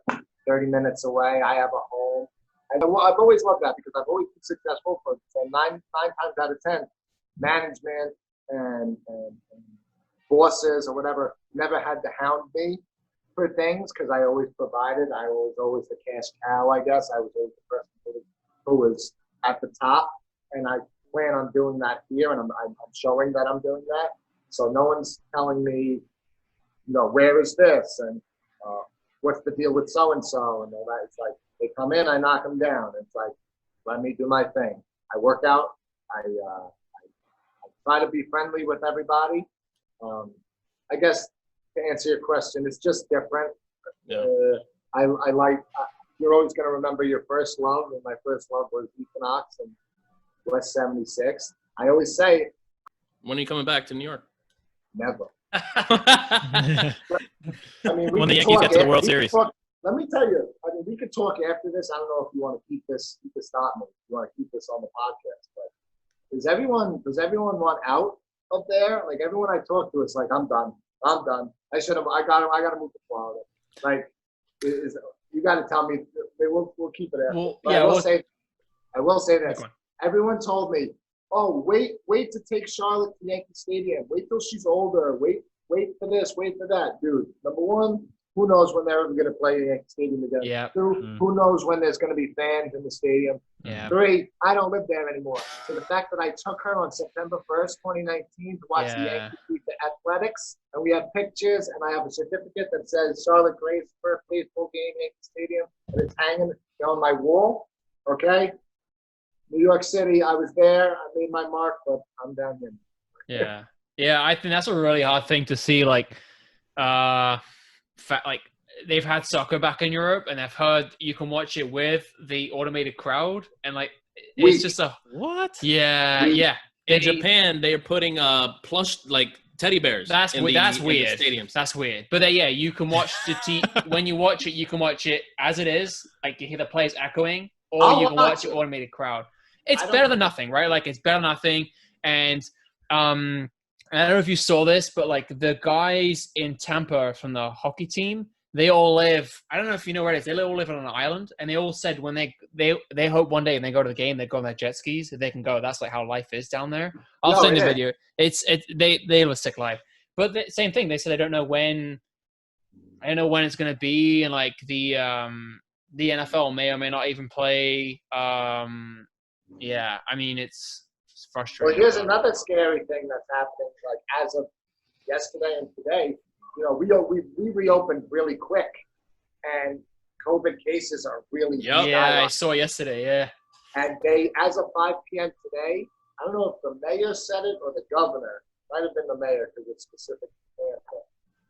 30 minutes away. I have a home. And I've always loved that because I've always been successful for nine times out of 10. Management and bosses or whatever never had to hound me for things because I always provided. I was always the cash cow, I guess. I was always the person who was at the top, and I plan on doing that here, and I'm showing that I'm doing that. So no one's telling me, where is this and what's the deal with so and so and all that. It's like they come in, I knock them down. It's like, let me do my thing. I work out. I try to be friendly with everybody. I guess to answer your question, it's just different. Yeah. I like, you're always going to remember your first love, and my first love was Equinox and West 76. I always say, when are you coming back to New York? Never. When the Yankees talk get to the World Series. Let me tell you, we could talk after this. I don't know if you want to keep this starting, if you want to keep this on the podcast, but does everyone want out up there? Like, everyone I talk to, it's like, I'm done. I got to move to Florida. Like, you got to tell me. We'll keep it after. Well, I will say this. Everyone told me, oh, wait to take Charlotte to Yankee Stadium. Wait till she's older. Wait for this. Wait for that. Dude, number one, who knows when they're ever going to play at Yankee Stadium again? Yeah. Two, who knows when there's going to be fans in the stadium? Yeah. Three, I don't live there anymore. So the fact that I took her on September 1st, 2019 to watch the Yankees beat the Athletics, and we have pictures, and I have a certificate that says Charlotte Gray's first baseball game at Yankee Stadium, and it's hanging on my wall, okay? New York City, I was there. I made my mark, but I'm down here. Yeah. Yeah, I think that's a really hard thing to see, like they've had soccer back in Europe, and I've heard you can watch it with the automated crowd, and like it's just a what? Yeah. In Japan, they are putting plush like teddy bears. That's weird. Stadiums. That's weird. But you can watch when you watch it, you can watch it as it is, like you hear the players echoing, or you can watch it automated crowd. It's better than nothing, right? Like, it's better than nothing, and and I don't know if you saw this, but like the guys in Tampa from the hockey team, they all live. I don't know if you know where it is. They all live on an island, and they all said when they hope one day when they go to the game, they go on their jet skis if they can go. That's like how life is down there. I'll send the video. They live a sick life, but the same thing. They said they don't know when. I don't know when it's going to be, and like the NFL may or may not even play. Yeah, I mean it's frustrating. Well, here's another scary thing that's happening. Like as of yesterday and today, you know, we reopened really quick, and COVID cases are really yeah. I saw yesterday. Yeah, and they, as of 5 p.m. today, I don't know if the mayor said it or the governor. Might have been the mayor because it's specific to Tampa.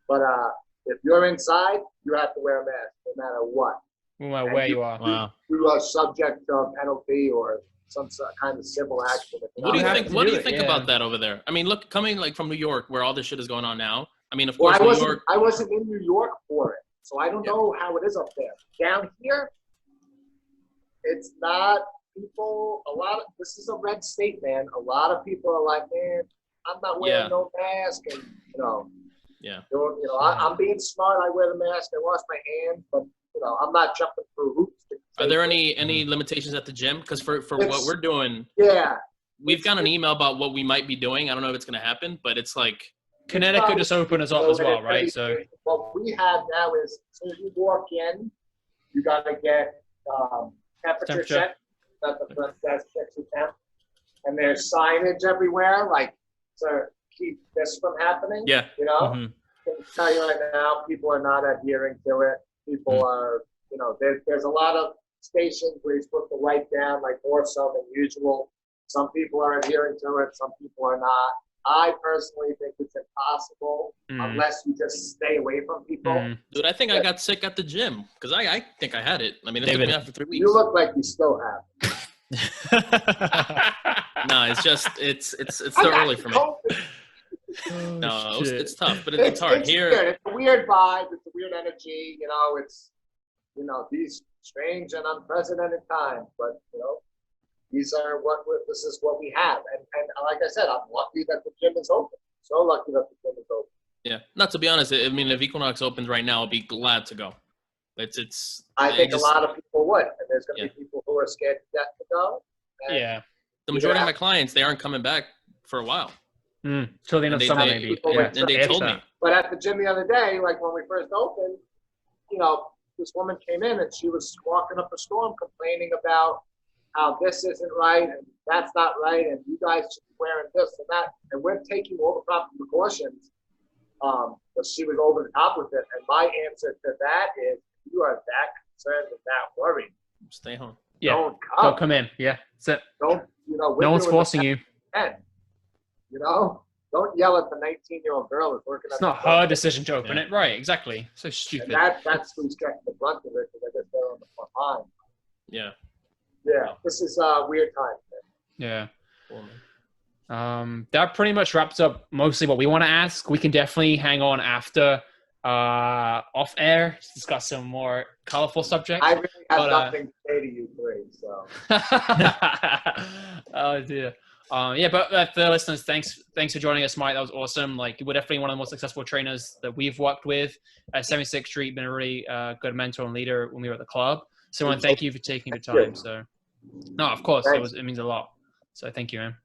But if you're inside, you have to wear a mask no matter what. No matter where you are. Wow. You are subject to a penalty or some kind of civil action. What do you think? What do you think about that over there? I mean, look, coming like from New York, where all this shit is going on now. I mean, of course, New York. I wasn't in New York for it, so I don't know how it is up there. Down here, it's not people. This is a red state, man. A lot of people are like, man, I'm not wearing no mask, and you know. Yeah. You know, I'm being smart. I wear the mask. I wash my hands, but you know, I'm not jumping through hoops. Are there any limitations at the gym? Because for what we're doing, we've got an email about what we might be doing. I don't know if it's going to happen, but it's like Connecticut just opened us up as well, right? So what we have now is, so you walk in, you got to get temperature check. That's the front desk checks your temp, and there's signage everywhere, like to keep this from happening. Yeah, you know. I can tell you right now, people are not adhering to it. People are, you know, there's a lot of stations where you're supposed to wipe down, like more so than usual. Some people are adhering to it. Some people are not. I personally think it's impossible unless you just stay away from people. Dude, I think I got sick at the gym because I think I had it. I mean, it took me after 3 weeks. You look like you still have it. No, it's just it's too early for me. No, it's tough, but it's hard. It's weird. It's a weird vibe. It's a weird energy. You know, it's, you know, these strange and unprecedented times. But you know, this is what we have. And like I said, I'm lucky that the gym is open. So lucky that the gym is open. Yeah, not to be honest. I mean, if Equinox opens right now, I'll be glad to go. I think a lot of people would, and there's going to be people who are scared to death to go. The majority of my clients, they aren't coming back for a while. Till the end of summer, maybe. And they told me. But at the gym the other day, like when we first opened, you know, this woman came in and she was walking up a storm complaining about how this isn't right and that's not right and you guys should be wearing this and that. And we're taking all the proper precautions. But she was over the top with it. And my answer to that is, if you are that concerned and that worried, stay home. Don't come in. Yeah. That's it. Don't, you know, no one's forcing you. You know, don't yell at the 19-year-old girl who's working. It's not her decision to open it, right? Exactly. So stupid. And that's who's getting the brunt of it because I guess they're on the front line. Yeah. Yeah. This is a weird time. Yeah. That pretty much wraps up mostly what we want to ask. We can definitely hang on after off air to discuss some more colorful subjects. I really have nothing to say to you three, so. Oh dear. But for the listeners, thanks for joining us, Mike. That was awesome. Like, we're definitely one of the most successful trainers that we've worked with at 76th Street. Been a really good mentor and leader when we were at the club. So I want to thank you for taking the time. So, no, of course, it means a lot. So thank you, man.